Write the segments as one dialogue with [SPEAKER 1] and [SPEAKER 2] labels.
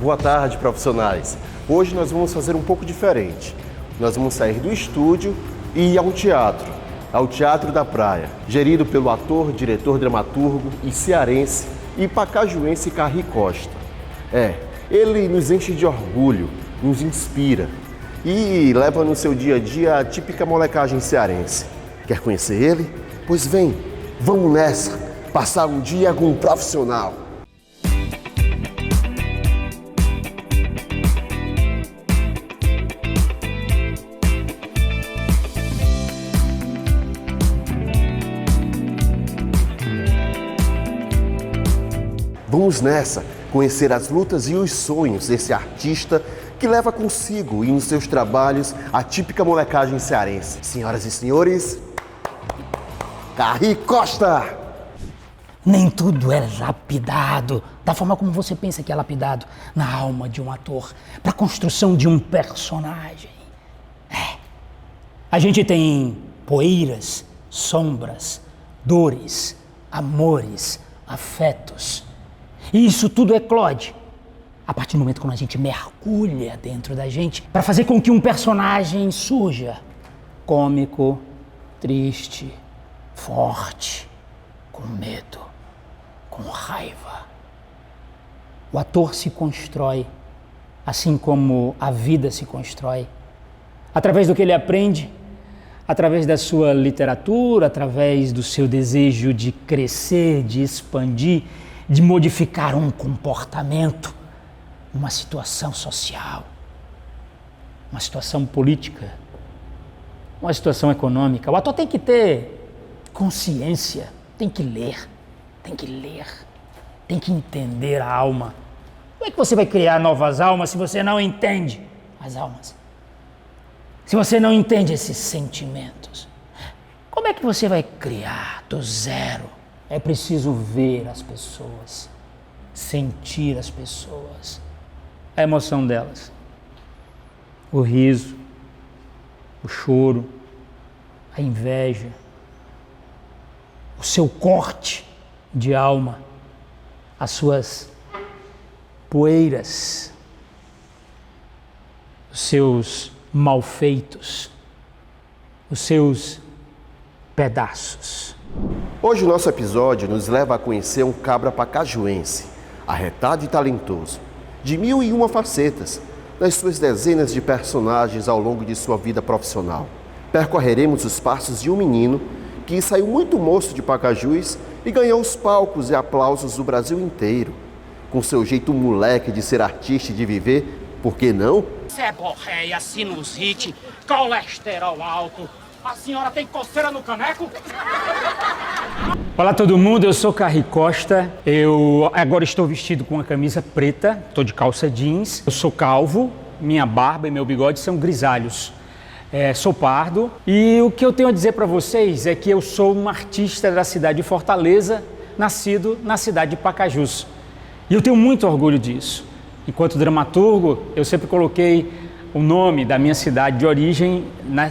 [SPEAKER 1] Boa tarde, profissionais. Hoje nós vamos fazer um pouco diferente. Nós vamos sair do estúdio e ir ao Teatro da Praia, gerido pelo ator, diretor, dramaturgo e cearense e pacajuense Carri Costa. Ele nos enche de orgulho, nos inspira e leva no seu dia a dia a típica molecagem cearense. Quer conhecer ele? Pois vem, vamos nessa, passar um dia com um profissional. Vamos nessa, conhecer as lutas e os sonhos desse artista que leva consigo e nos seus trabalhos a típica molecagem cearense. Senhoras e senhores, Carri Costa!
[SPEAKER 2] Nem tudo é lapidado da forma como você pensa que é lapidado na alma de um ator, para a construção de um personagem. A gente tem poeiras, sombras, dores, amores, afetos. E isso tudo eclode a partir do momento quando a gente mergulha dentro da gente para fazer com que um personagem surja cômico, triste, forte, com medo, com raiva. O ator se constrói, assim como a vida se constrói, através do que ele aprende, através da sua literatura, através do seu desejo de crescer, de expandir, de modificar um comportamento, uma situação social, uma situação política, uma situação econômica. O ator tem que ter consciência, tem que ler, tem que entender a alma. Como é que você vai criar novas almas se você não entende as almas? Se você não entende esses sentimentos? Como é que você vai criar do zero? É preciso ver as pessoas, sentir as pessoas, a emoção delas, o riso, o choro, a inveja, o seu corte de alma, as suas poeiras, os seus malfeitos, os seus pedaços.
[SPEAKER 1] Hoje o nosso episódio nos leva a conhecer um cabra pacajuense, arretado e talentoso, de 1001 facetas, nas suas dezenas de personagens ao longo de sua vida profissional. Percorreremos os passos de um menino que saiu muito moço de Pacajus e ganhou os palcos e aplausos do Brasil inteiro. Com seu jeito moleque de ser artista e de viver, por que não?
[SPEAKER 3] Seborreia, sinusite, colesterol alto. A senhora tem coceira no caneco?
[SPEAKER 2] Olá todo mundo, eu sou Carri Costa. Eu agora estou vestido com uma camisa preta, estou de calça jeans. Eu sou calvo, minha barba e meu bigode são grisalhos. Sou pardo e o que eu tenho a dizer para vocês é que eu sou um artista da cidade de Fortaleza, nascido na cidade de Pacajus. E eu tenho muito orgulho disso. Enquanto dramaturgo, eu sempre coloquei o nome da minha cidade de origem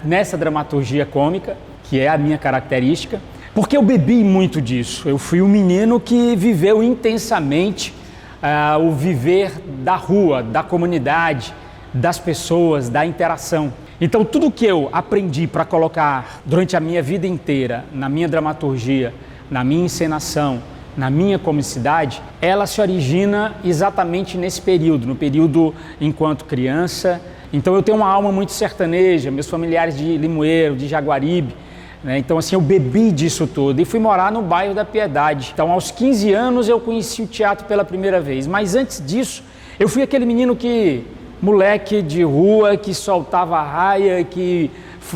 [SPEAKER 2] nessa dramaturgia cômica, que é a minha característica, porque eu bebi muito disso. Eu fui um menino que viveu intensamente o viver da rua, da comunidade, das pessoas, da interação. Então tudo que eu aprendi para colocar durante a minha vida inteira, na minha dramaturgia, na minha encenação, na minha comicidade, ela se origina exatamente nesse período, no período enquanto criança. Então eu tenho uma alma muito sertaneja, meus familiares de Limoeiro, de Jaguaribe, né? Então assim, eu bebi disso tudo e fui morar no bairro da Piedade. Então aos 15 anos eu conheci o teatro pela primeira vez, mas antes disso eu fui aquele menino moleque de rua, que soltava a raia, que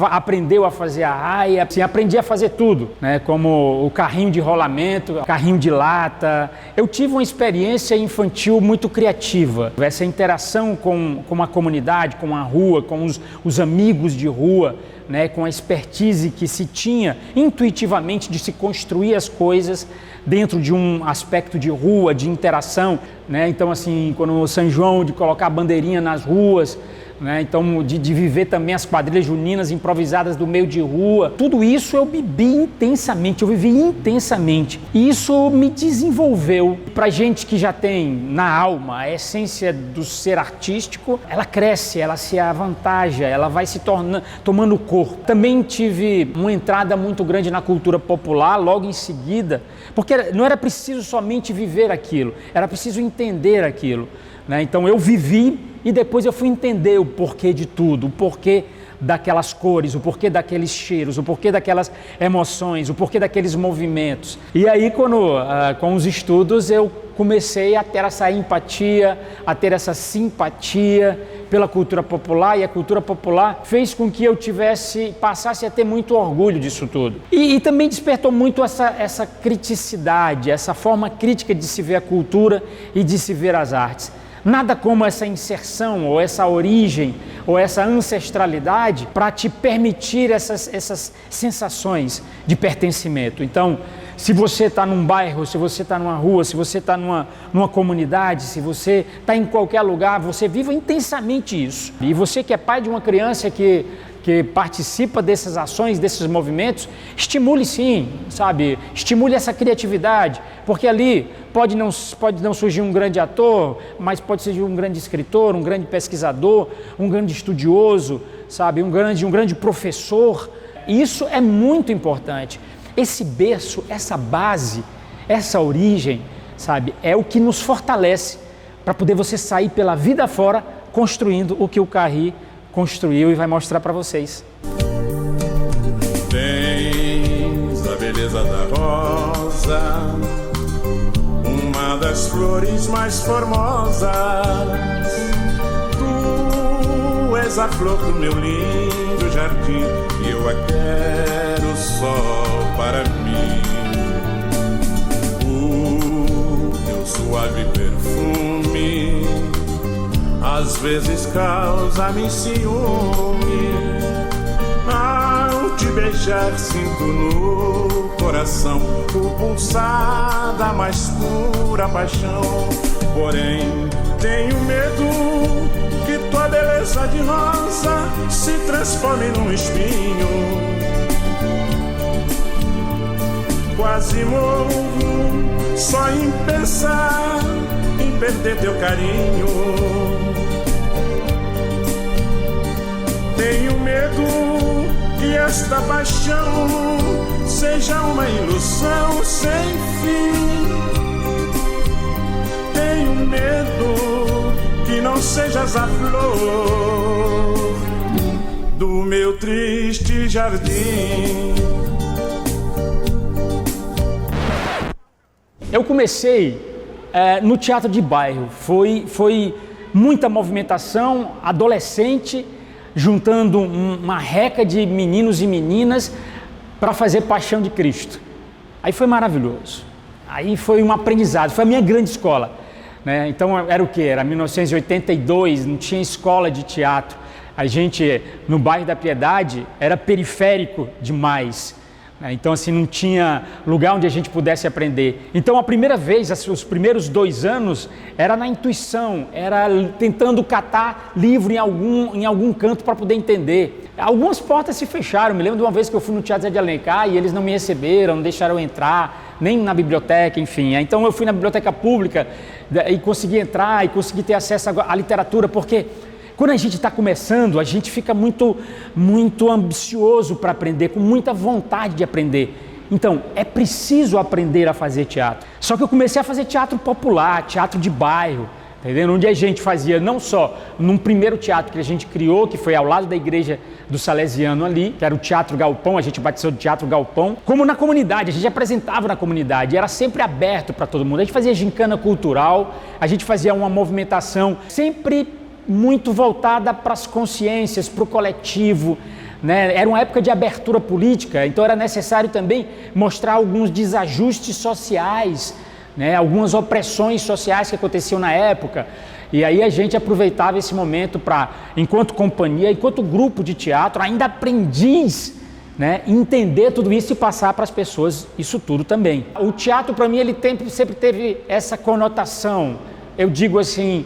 [SPEAKER 2] aprendeu a fazer a raia, assim, aprendi a fazer tudo, né? Como o carrinho de rolamento, carrinho de lata. Eu tive uma experiência infantil muito criativa. Essa interação com a comunidade, com a rua, com os amigos de rua, né? Com a expertise que se tinha intuitivamente de se construir as coisas dentro de um aspecto de rua, de interação, né? Então assim, quando o São João, de colocar bandeirinha nas ruas, né? Então de viver também as quadrilhas juninas improvisadas do meio de rua. Tudo isso eu bebi intensamente, eu vivi intensamente. E isso me desenvolveu. Pra gente que já tem na alma a essência do ser artístico, ela cresce, ela se avantaja, ela vai se tomando corpo. Também tive uma entrada muito grande na cultura popular logo em seguida, porque não era preciso somente viver aquilo, era preciso entender aquilo, né? Então eu vivi e depois eu fui entender o porquê de tudo, o porquê daquelas cores, o porquê daqueles cheiros, o porquê daquelas emoções, o porquê daqueles movimentos. E aí, com os estudos, eu comecei a ter essa empatia, a ter essa simpatia pela cultura popular, e a cultura popular fez com que eu passasse a ter muito orgulho disso tudo. E também despertou muito essa criticidade, essa forma crítica de se ver a cultura e de se ver as artes. Nada como essa inserção, ou essa origem, ou essa ancestralidade para te permitir essas sensações de pertencimento. Então, se você está num bairro, se você está numa rua, se você está numa comunidade, se você está em qualquer lugar, você viva intensamente isso. E você que é pai de uma criança que participa dessas ações, desses movimentos, estimule sim, sabe? Estimule essa criatividade, porque ali pode não surgir um grande ator, mas pode surgir um grande escritor, um grande pesquisador, um grande estudioso, sabe? Um grande professor. Isso é muito importante. Esse berço, essa base, essa origem, sabe? É o que nos fortalece para poder você sair pela vida fora construindo o que o Carry construiu e vai mostrar para vocês.
[SPEAKER 4] Tens a beleza da rosa, uma das flores mais formosas. Tu és a flor do meu lindo jardim e eu a quero só para mim. O teu suave perfume às vezes causa-me ciúme. Ao te beijar sinto no coração o pulsar da mais pura paixão. Porém tenho medo que tua beleza de rosa se transforme num espinho. Quase morro só em pensar em perder teu carinho. Tenho medo que esta paixão seja uma ilusão sem fim. Tenho medo que não sejas a flor do meu triste jardim.
[SPEAKER 2] Eu comecei no teatro de bairro, foi muita movimentação, adolescente, juntando uma reca de meninos e meninas para fazer Paixão de Cristo. Aí foi maravilhoso, aí foi um aprendizado, foi a minha grande escola, né? Então era o quê? Era 1982, não tinha escola de teatro, a gente no bairro da Piedade era periférico demais. Então assim, não tinha lugar onde a gente pudesse aprender. Então a primeira vez, os primeiros 2 anos, era na intuição, era tentando catar livro em algum canto para poder entender. Algumas portas se fecharam, me lembro de uma vez que eu fui no Teatro Zé de Alencar e eles não me receberam, não deixaram eu entrar, nem na biblioteca, enfim. Então eu fui na biblioteca pública e consegui entrar e consegui ter acesso à literatura, porque quando a gente está começando, a gente fica muito ambicioso para aprender, com muita vontade de aprender. Então, é preciso aprender a fazer teatro. Só que eu comecei a fazer teatro popular, teatro de bairro, entendeu? Onde a gente fazia não só num primeiro teatro que a gente criou, que foi ao lado da igreja do Salesiano ali, que era o Teatro Galpão, a gente batizou de Teatro Galpão, como na comunidade, a gente apresentava na comunidade, era sempre aberto para todo mundo. A gente fazia gincana cultural, a gente fazia uma movimentação sempre muito voltada para as consciências, para o coletivo, né? Era uma época de abertura política, então era necessário também mostrar alguns desajustes sociais, né? Algumas opressões sociais que aconteciam na época, e aí a gente aproveitava esse momento para, enquanto companhia, enquanto grupo de teatro, ainda aprendiz, né? Entender tudo isso e passar para as pessoas isso tudo também. O teatro, para mim, ele sempre teve essa conotação, eu digo assim,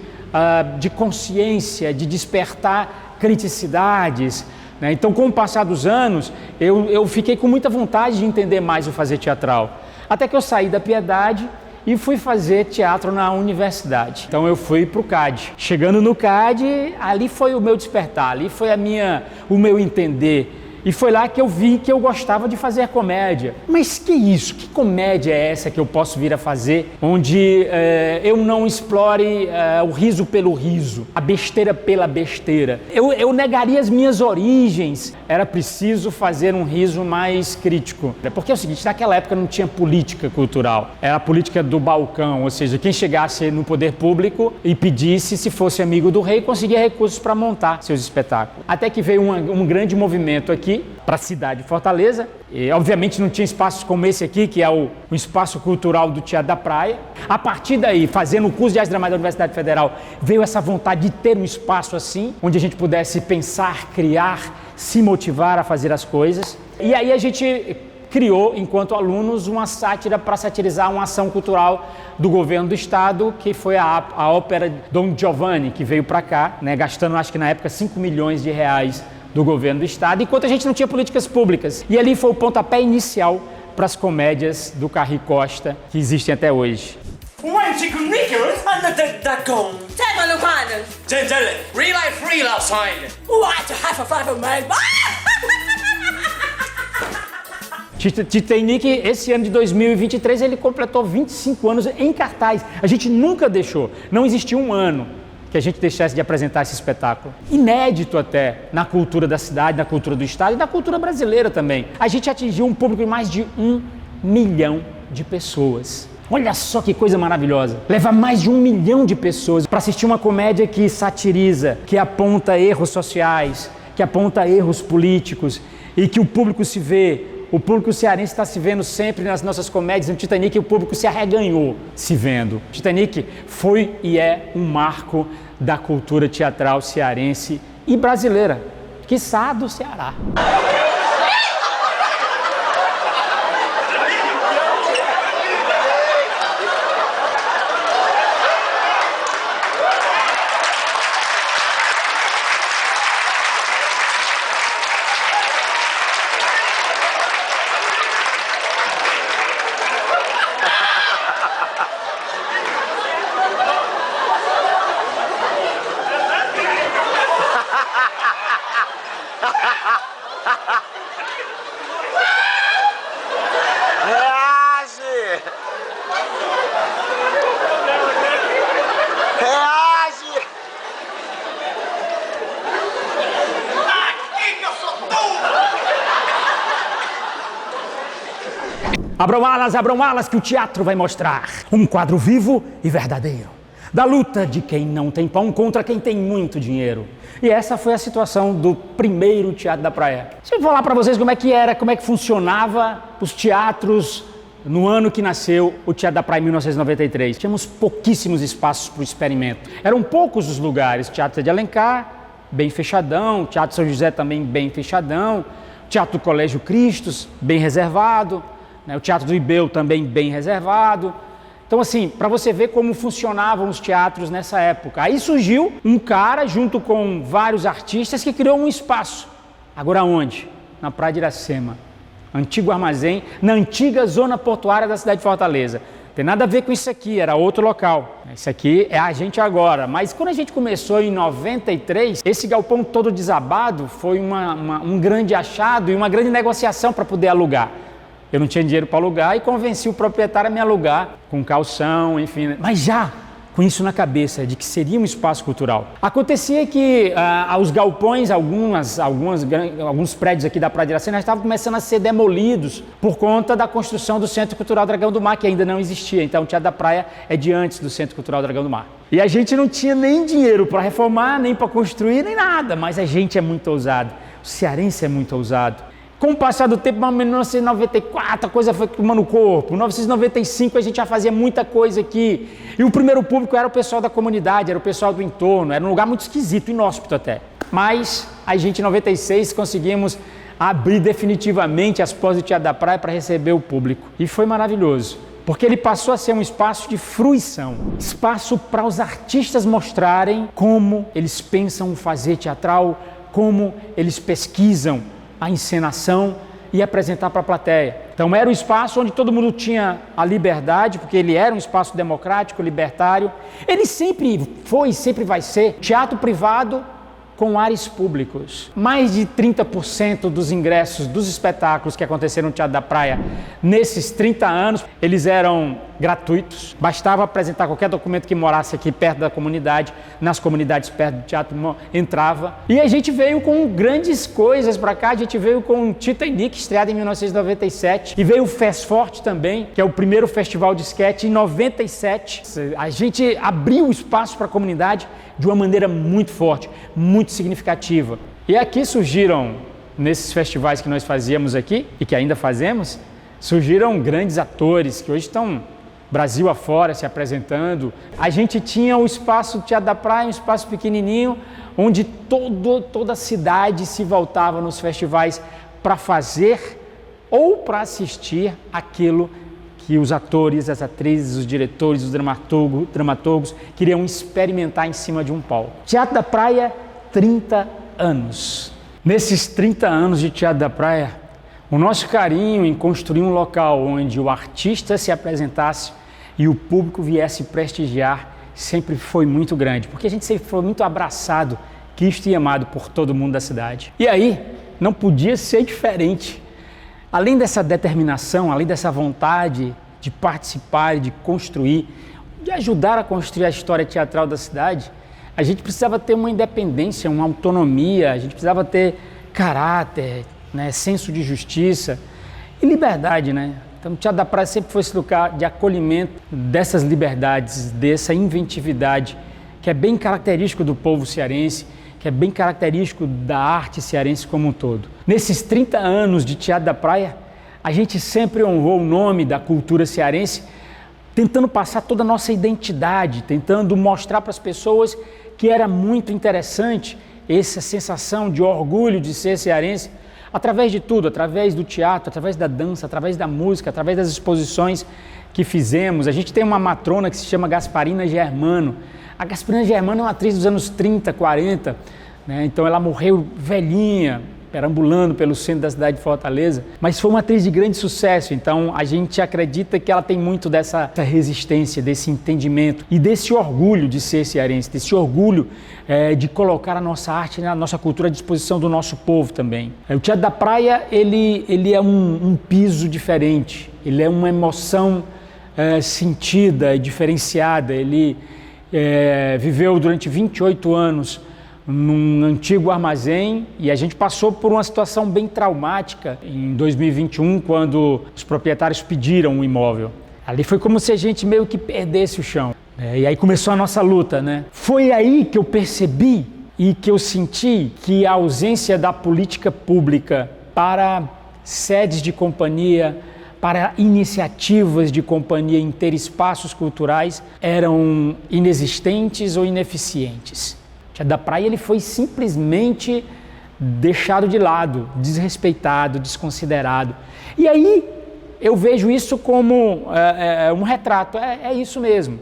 [SPEAKER 2] de consciência, de despertar criticidades, né? Então, com o passar dos anos, eu fiquei com muita vontade de entender mais o fazer teatral. Até que eu saí da Piedade e fui fazer teatro na universidade. Então eu fui para o CAD. Chegando no CAD, ali foi o meu despertar, ali foi o meu entender. E foi lá que eu vi que eu gostava de fazer comédia. Mas que isso? Que comédia é essa que eu posso vir a fazer, onde eu não explore o riso pelo riso, a besteira pela besteira? Eu negaria as minhas origens. Era preciso fazer um riso mais crítico. Porque é o seguinte, naquela época não tinha política cultural. Era a política do balcão, ou seja, quem chegasse no poder público e pedisse, se fosse amigo do rei, conseguia recursos para montar seus espetáculos. Até que veio um grande movimento aqui, para a cidade de Fortaleza, e obviamente não tinha espaços como esse aqui, que é o espaço cultural do Teatro da Praia. A partir daí, fazendo o curso de Artes Dramáticas da Universidade Federal, veio essa vontade de ter um espaço assim, onde a gente pudesse pensar, criar, se motivar a fazer as coisas. E aí a gente criou, enquanto alunos, uma sátira para satirizar uma ação cultural do governo do estado, que foi a ópera Don Giovanni, que veio para cá, né, gastando, acho que na época, 5 milhões de reais do governo do estado, enquanto a gente não tinha políticas públicas. E ali foi o pontapé inicial para as comédias do Carri Costa, que existem até hoje. Titanic, esse ano de 2023, ele completou 25 anos em cartaz. A gente nunca deixou, não existiu um ano que a gente deixasse de apresentar esse espetáculo. Inédito até na cultura da cidade, na cultura do estado e na cultura brasileira também. A gente atingiu um público de mais de 1 milhão de pessoas. Olha só que coisa maravilhosa. Leva mais de 1 milhão de pessoas para assistir uma comédia que satiriza, que aponta erros sociais, que aponta erros políticos e que o público se vê. O público cearense está se vendo sempre nas nossas comédias. No Titanic, o público se arreganhou se vendo. Titanic foi e é um marco da cultura teatral cearense e brasileira, quiçá do Ceará. Abram alas que o teatro vai mostrar. Um quadro vivo e verdadeiro. Da luta de quem não tem pão contra quem tem muito dinheiro. E essa foi a situação do primeiro Teatro da Praia. Deixa eu falar para vocês como é que era, como é que funcionava os teatros no ano que nasceu o Teatro da Praia, em 1993. Tínhamos pouquíssimos espaços para o experimento. Eram poucos os lugares. Teatro de Alencar, bem fechadão. Teatro São José também bem fechadão. Teatro do Colégio Cristos, bem reservado. O Teatro do Ibeu também bem reservado. Então, assim, para você ver como funcionavam os teatros nessa época. Aí surgiu um cara, junto com vários artistas, que criou um espaço. Agora onde? Na Praia de Iracema. Antigo armazém, na antiga zona portuária da cidade de Fortaleza. Tem nada a ver com isso aqui, era outro local. Isso aqui é a gente agora. Mas quando a gente começou em 93, esse galpão todo desabado foi um grande achado e uma grande negociação para poder alugar. Eu não tinha dinheiro para alugar e convenci o proprietário a me alugar, com calção, enfim. Mas já com isso na cabeça, de que seria um espaço cultural. Acontecia que os galpões, alguns prédios aqui da Praia de Iracema estavam começando a ser demolidos por conta da construção do Centro Cultural Dragão do Mar, que ainda não existia. Então o Teatro da Praia é de antes do Centro Cultural Dragão do Mar. E a gente não tinha nem dinheiro para reformar, nem para construir, nem nada. Mas a gente é muito ousado. O cearense é muito ousado. Com o passar do tempo, em 1994, a coisa foi tomando corpo. Em 1995, a gente já fazia muita coisa aqui. E o primeiro público era o pessoal da comunidade, era o pessoal do entorno. Era um lugar muito esquisito, inóspito até. Mas a gente, em 96, conseguimos abrir definitivamente as portas do Teatro da Praia para receber o público. E foi maravilhoso. porque ele passou a ser um espaço de fruição, espaço para os artistas mostrarem como eles pensam fazer teatral, como eles pesquisam a encenação e apresentar para a plateia. Então era um espaço onde todo mundo tinha a liberdade, porque ele era um espaço democrático, libertário. Ele sempre foi e sempre vai ser teatro privado com ares públicos. Mais de 30% dos ingressos dos espetáculos que aconteceram no Teatro da Praia nesses 30 anos, eles eram gratuitos. Bastava apresentar qualquer documento que morasse aqui perto da comunidade, nas comunidades perto do teatro, entrava. E a gente veio com grandes coisas para cá, a gente veio com Tita e Nick, estreado em 1997, e veio o Fest Forte também, que é o primeiro festival de sketch em 97. A gente abriu espaço para a comunidade de uma maneira muito forte, muito significativa. E aqui surgiram, nesses festivais que nós fazíamos aqui, e que ainda fazemos, surgiram grandes atores que hoje estão Brasil afora se apresentando. A gente tinha o espaço do Teatro da Praia, um espaço pequenininho, onde toda a cidade se voltava nos festivais para fazer ou para assistir aquilo que os atores, as atrizes, os diretores, os dramaturgos queriam experimentar em cima de um palco. Teatro da Praia, 30 anos. Nesses 30 anos de Teatro da Praia, o nosso carinho em construir um local onde o artista se apresentasse e o público viesse prestigiar sempre foi muito grande, porque a gente sempre foi muito abraçado, quisto e amado por todo mundo da cidade. E aí, não podia ser diferente. Além dessa determinação, além dessa vontade de participar e de construir, de ajudar a construir a história teatral da cidade, a gente precisava ter uma independência, uma autonomia, a gente precisava ter caráter, né, senso de justiça e liberdade, né? Então o Teatro da Praia sempre foi esse lugar de acolhimento dessas liberdades, dessa inventividade, que é bem característico do povo cearense, que é bem característico da arte cearense como um todo. Nesses 30 anos de Teatro da Praia, a gente sempre honrou o nome da cultura cearense, tentando passar toda a nossa identidade, tentando mostrar para as pessoas que era muito interessante essa sensação de orgulho de ser cearense, através de tudo, através do teatro, através da dança, através da música, através das exposições que fizemos. A gente tem uma matrona que se chama Gasparina Germano. A Gasparina Germano é uma atriz dos anos 30, 40, né? Então ela morreu velhinha, perambulando pelo centro da cidade de Fortaleza, mas foi uma atriz de grande sucesso, então a gente acredita que ela tem muito dessa resistência, desse entendimento e desse orgulho de ser cearense, desse orgulho de colocar a nossa arte, a nossa cultura à disposição do nosso povo também. O Teatro da Praia, ele é um piso diferente, ele é uma emoção sentida e diferenciada, ele viveu durante 28 anos num antigo armazém e a gente passou por uma situação bem traumática em 2021, quando os proprietários pediram o imóvel. Ali foi como se a gente meio que perdesse o chão. E aí começou a nossa luta, né? Foi aí que eu percebi e que eu senti que a ausência da política pública para sedes de companhia, para iniciativas de companhia em ter espaços culturais eram inexistentes ou ineficientes. O Teatro da Praia ele foi simplesmente deixado de lado, desrespeitado, desconsiderado. E aí eu vejo isso como um retrato, é isso mesmo,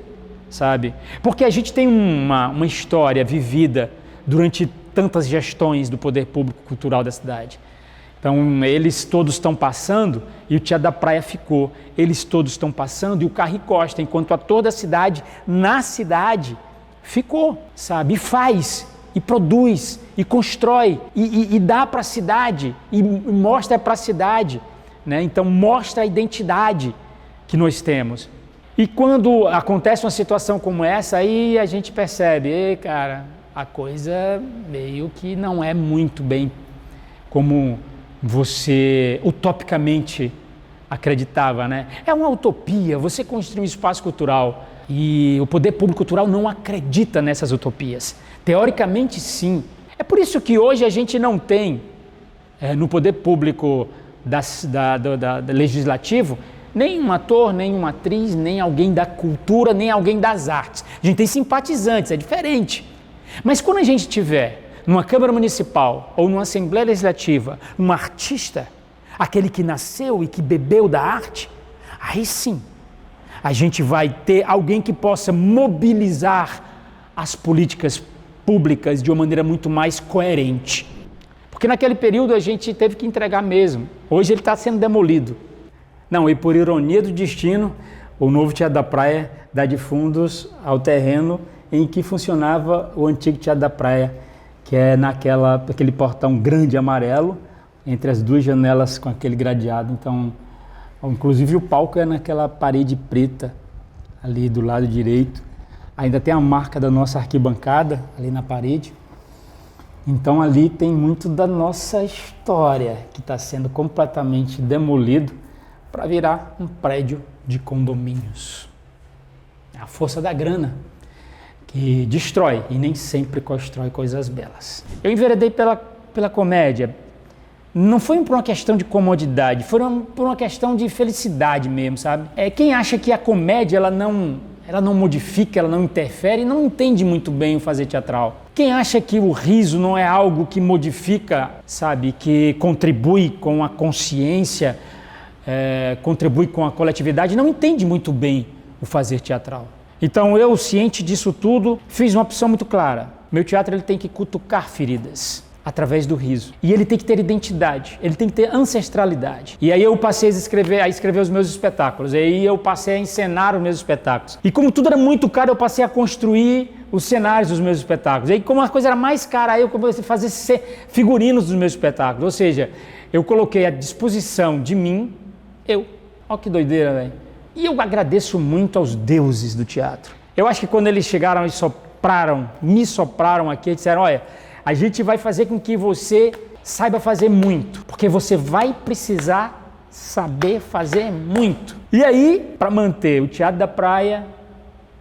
[SPEAKER 2] sabe? Porque a gente tem uma história vivida durante tantas gestões do poder público cultural da cidade. Então eles todos estão passando e o Teatro da Praia ficou. Eles todos estão passando e o Carri Costa, enquanto ator da cidade, na cidade, ficou, sabe? E faz, e produz, e constrói, e dá para a cidade, e mostra para a cidade, né? Então mostra a identidade que nós temos. E quando acontece uma situação como essa, aí a gente percebe, cara, a coisa meio que não é muito bem como você utopicamente acreditava, né? É uma utopia, você construir um espaço cultural. E o poder público cultural não acredita nessas utopias. Teoricamente, sim. É por isso que hoje a gente não tem, no poder público legislativo, nem um ator, nem uma atriz, nem alguém da cultura, nem alguém das artes. A gente tem simpatizantes, é diferente. Mas quando a gente tiver numa Câmara Municipal ou numa Assembleia Legislativa, um artista, aquele que nasceu e que bebeu da arte, aí sim, a gente vai ter alguém que possa mobilizar as políticas públicas de uma maneira muito mais coerente. Porque naquele período a gente teve que entregar mesmo. Hoje ele está sendo demolido. Não, e por ironia do destino, o novo Teatro da Praia dá de fundos ao terreno em que funcionava o antigo Teatro da Praia, que é aquele portão grande amarelo, entre as duas janelas com aquele gradeado. Então, inclusive o palco é naquela parede preta, ali do lado direito. Ainda tem a marca da nossa arquibancada, ali na parede. Então ali tem muito da nossa história, que está sendo completamente demolido para virar um prédio de condomínios. É a força da grana que destrói e nem sempre constrói coisas belas. Eu enveredei pela comédia. Não foi por uma questão de comodidade, foi por uma questão de felicidade mesmo, sabe? Quem acha que a comédia ela não modifica, ela não interfere, não entende muito bem o fazer teatral. Quem acha que o riso não é algo que modifica, sabe, que contribui com a consciência, contribui com a coletividade, não entende muito bem o fazer teatral. Então eu, ciente disso tudo, fiz uma opção muito clara. Meu teatro ele tem que cutucar feridas através do riso. E ele tem que ter identidade, ele tem que ter ancestralidade. E aí eu passei a escrever os meus espetáculos, e aí eu passei a encenar os meus espetáculos. E como tudo era muito caro, eu passei a construir os cenários dos meus espetáculos. E aí como a coisa era mais cara, aí eu comecei a fazer figurinos dos meus espetáculos. Ou seja, eu coloquei à disposição de mim, olha que doideira, velho. E eu agradeço muito aos deuses do teatro. Eu acho que quando eles chegaram e me sopraram aqui e disseram, olha, a gente vai fazer com que você saiba fazer muito, porque você vai precisar saber fazer muito. E aí, para manter o Teatro da Praia,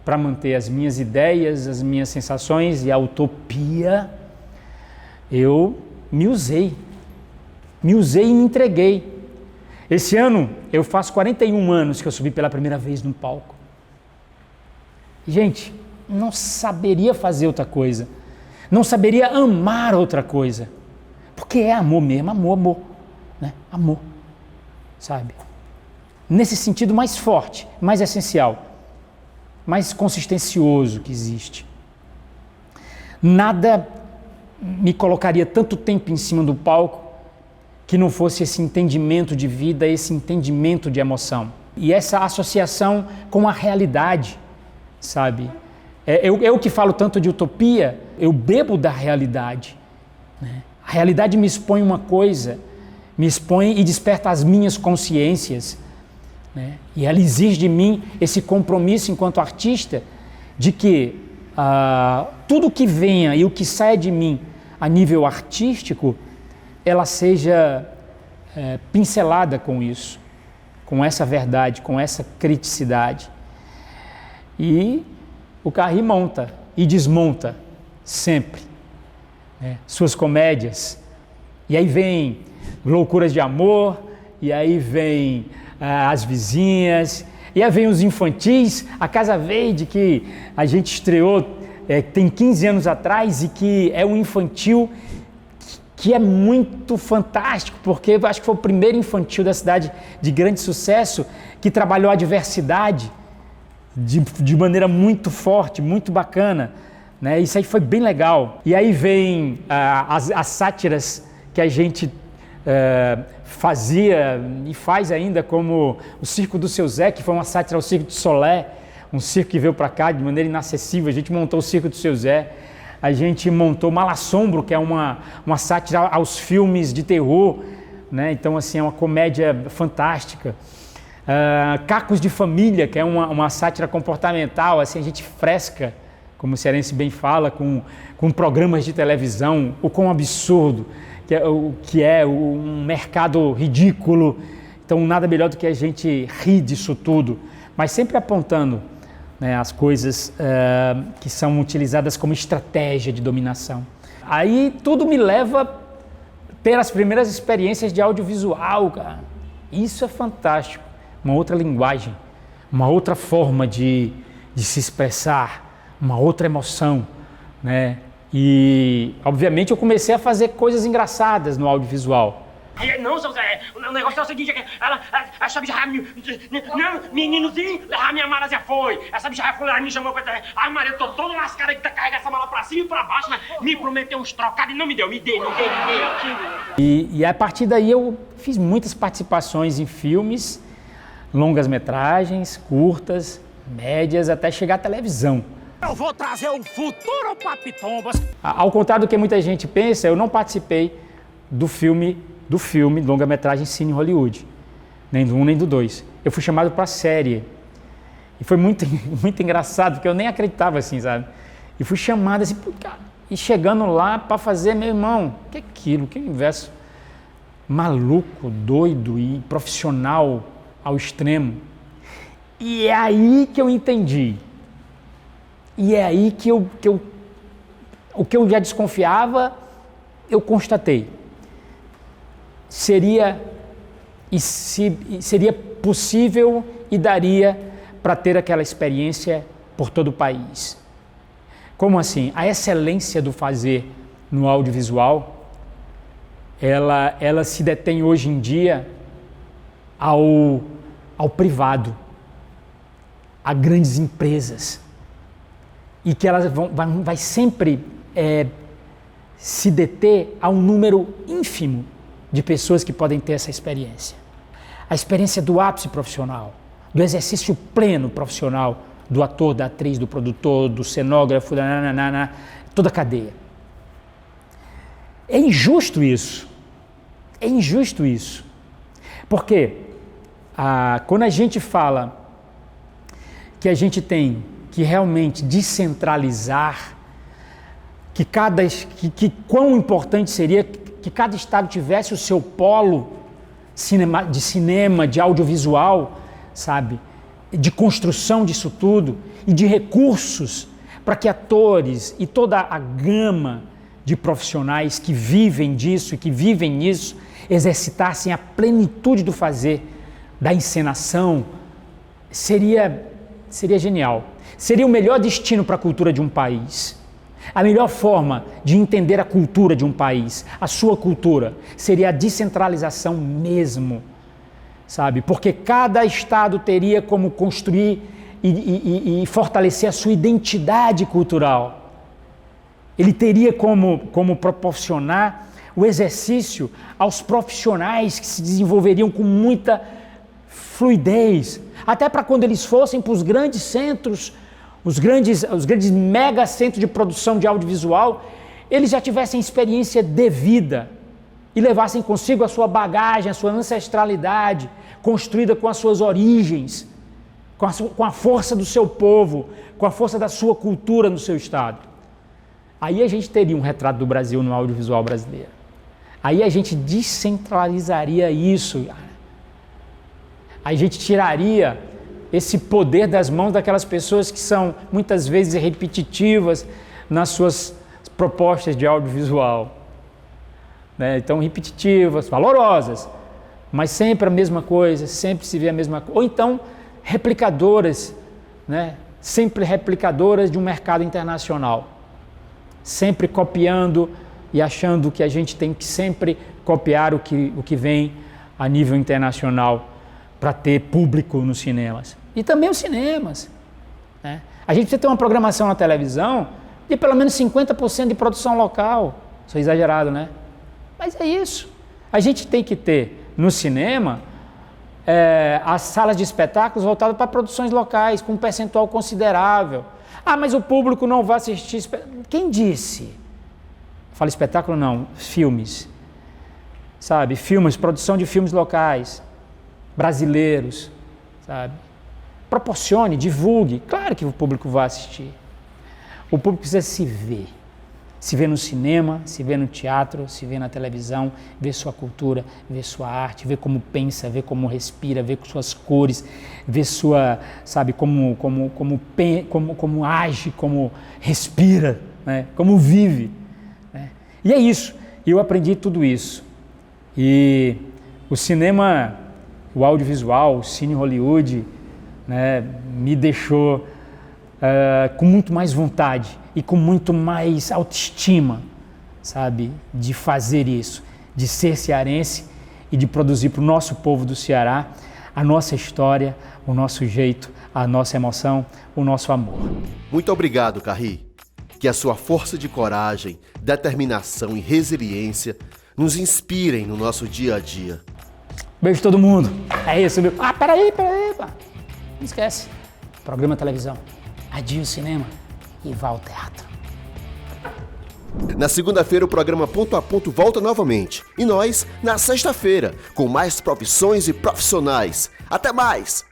[SPEAKER 2] para manter as minhas ideias, as minhas sensações e a utopia, eu me usei e me entreguei. Esse ano eu faço 41 anos que eu subi pela primeira vez num palco. Gente, não saberia fazer outra coisa. Não saberia amar outra coisa. Porque é amor mesmo, amor, né? Amor, sabe? Nesse sentido mais forte, mais essencial, mais consistencioso que existe. Nada me colocaria tanto tempo em cima do palco que não fosse esse entendimento de vida, esse entendimento de emoção. E essa associação com a realidade, sabe? Eu que falo tanto de utopia, eu bebo da realidade, né? A realidade me expõe uma coisa, me expõe e desperta as minhas consciências, né? E ela exige de mim esse compromisso enquanto artista de que tudo que venha e o que saia de mim a nível artístico, ela seja pincelada com isso, com essa verdade, com essa criticidade. E o Carri monta e desmonta sempre, né, suas comédias. E aí vem Loucuras de Amor, e aí vem As Vizinhas, e aí vem os infantis, A Casa Verde, que a gente estreou tem 15 anos atrás e que é um infantil que é muito fantástico, porque eu acho que foi o primeiro infantil da cidade de grande sucesso que trabalhou a diversidade de maneira muito forte, muito bacana, né? Isso aí foi bem legal. E aí vem as sátiras que a gente fazia e faz ainda, como o Circo do Seu Zé, que foi uma sátira ao Circo de Solé, um circo que veio para cá de maneira inacessível. A gente montou o Circo do Seu Zé, a gente montou Malassombro, que é uma sátira aos filmes de terror, né? Então, assim, é uma comédia fantástica. Cacos de Família, que é uma sátira comportamental, assim, a gente fresca, como o cearense bem fala, com programas de televisão, o quão absurdo, que é um mercado ridículo. Então, nada melhor do que a gente rir disso tudo, mas sempre apontando, né, as coisas que são utilizadas como estratégia de dominação. Aí tudo me leva pelas primeiras experiências de audiovisual, cara. Isso é fantástico. Uma outra linguagem, uma outra forma de se expressar, uma outra emoção, né? E, obviamente, eu comecei a fazer coisas engraçadas no audiovisual,
[SPEAKER 3] Aí, não, seu Zé, o negócio é o seguinte, essa bicha meninozinho, levar minha mala já foi. Essa bicha foi lá, me chamou pra terra. Ai, Maria, eu tô todo lascado aí, carregar essa mala pra cima e pra baixo, mas me prometeu uns trocados e não me deu, me deu.
[SPEAKER 2] E a partir daí eu fiz muitas participações em filmes, longas metragens, curtas, médias, até chegar à televisão.
[SPEAKER 3] Eu vou trazer o futuro Papitombas.
[SPEAKER 2] Ao contrário do que muita gente pensa, eu não participei do filme longa-metragem Cine Hollywood, nem do 1 nem do 2. Eu fui chamado para a série. E foi muito, muito engraçado, porque eu nem acreditava assim, sabe? E fui chamado assim, e chegando lá para fazer, meu irmão, que aquilo, que universo maluco, doido e profissional ao extremo. E é aí que eu entendi. E é aí que o que eu já desconfiava, eu constatei. Seria possível e daria para ter aquela experiência por todo o país. Como assim? A excelência do fazer no audiovisual, ela se detém hoje em dia ao privado, a grandes empresas, e que elas vai sempre se deter a um número ínfimo de pessoas que podem ter essa experiência. A experiência do ápice profissional, do exercício pleno profissional do ator, da atriz, do produtor, do cenógrafo, toda a cadeia. É injusto isso. É injusto isso. Porque quando a gente fala que a gente tem que realmente descentralizar, que quão importante seria que cada estado tivesse o seu polo de cinema, de audiovisual, sabe, de construção disso tudo e de recursos para que atores e toda a gama de profissionais que vivem disso e que vivem nisso exercitassem a plenitude do fazer, da encenação, seria genial. Seria o melhor destino para a cultura de um país. A melhor forma de entender a cultura de um país, a sua cultura, seria a descentralização mesmo, sabe? Porque cada estado teria como construir e fortalecer a sua identidade cultural. Ele teria como proporcionar o exercício aos profissionais que se desenvolveriam com muita fluidez, até para quando eles fossem para os grandes centros, os grandes mega centros de produção de audiovisual, eles já tivessem experiência devida e levassem consigo a sua bagagem, a sua ancestralidade, construída com as suas origens, com a força do seu povo, com a força da sua cultura no seu estado. Aí a gente teria um retrato do Brasil no audiovisual brasileiro. Aí a gente descentralizaria isso. Aí a gente tiraria esse poder das mãos daquelas pessoas que são muitas vezes repetitivas nas suas propostas de audiovisual, né? Então, repetitivas, valorosas, mas sempre a mesma coisa, sempre se vê a mesma coisa. Ou então, replicadoras, né? Sempre replicadoras de um mercado internacional, sempre copiando e achando que a gente tem que sempre copiar o que vem a nível internacional para ter público nos cinemas. E também os cinemas, né? A gente precisa ter uma programação na televisão de pelo menos 50% de produção local. Sou exagerado, né? Mas é isso. A gente tem que ter no cinema as salas de espetáculos voltadas para produções locais, com um percentual considerável. Ah, mas o público não vai assistir. Quem disse? Fala espetáculo não, filmes. Sabe? Filmes, produção de filmes locais, brasileiros, sabe? Proporcione, divulgue. Claro que o público vai assistir. O público precisa se ver no cinema, se ver no teatro, se ver na televisão, ver sua cultura, ver sua arte, ver como pensa, ver como respira, ver suas cores, ver sua, sabe, como age, como respira, né? Como vive, né? E é isso. Eu aprendi tudo isso. E o cinema, o audiovisual, o Cine Hollywood, né, me deixou com muito mais vontade e com muito mais autoestima, sabe, de fazer isso, de ser cearense e de produzir para o nosso povo do Ceará a nossa história, o nosso jeito, a nossa emoção, o nosso amor.
[SPEAKER 1] Muito obrigado, Carri. Que a sua força de coragem, determinação e resiliência nos inspirem no nosso dia a dia.
[SPEAKER 2] Beijo todo mundo. É isso, meu. Ah, peraí, pá. Não esquece. Programa televisão. Adia o cinema e vá ao teatro.
[SPEAKER 1] Na segunda-feira, o programa Ponto a Ponto volta novamente. E nós, na sexta-feira, com mais profissões e profissionais. Até mais!